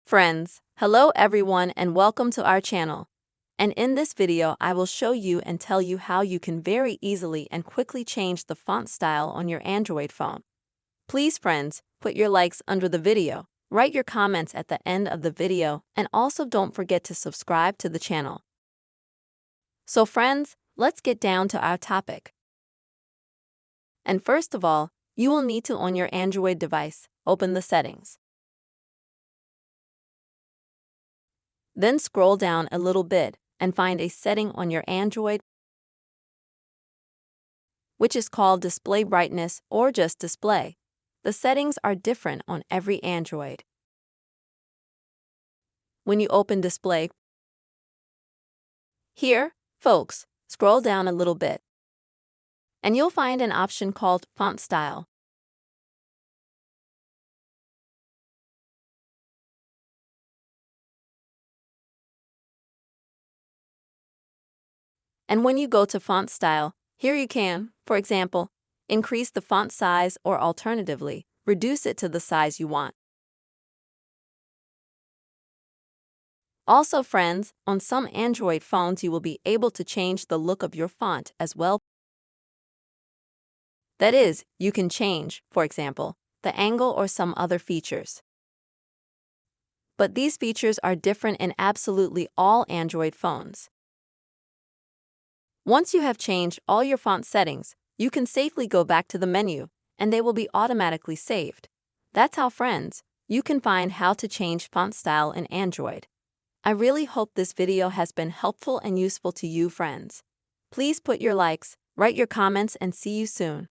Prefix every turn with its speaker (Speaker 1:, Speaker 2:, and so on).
Speaker 1: Friends, hello everyone and welcome to our channel. And in this video I will show you and tell you how you can very easily and quickly change the font style on your Android phone. Please friends, put your likes under the video, write your comments at the end of the video, and also don't forget to subscribe to the channel. So friends, let's get down to our topic. And first of all, you will need to, on your Android device, open the settings. Then scroll down a little bit and find a setting on your Android which is called Display Brightness or just Display. The settings are different on every Android. When you open Display, here, folks, scroll down a little bit and you'll find an option called Font Style. And when you go to Font Style, here you can, for example, increase the font size or alternatively, reduce it to the size you want. Also friends, on some Android phones you will be able to change the look of your font as well. That is, you can change, for example, the angle or some other features. But these features are different in absolutely all Android phones. Once you have changed all your font settings, you can safely go back to the menu, and they will be automatically saved. That's how, friends, you can find how to change font style in Android. I really hope this video has been helpful and useful to you, friends. Please put your likes, write your comments, and see you soon.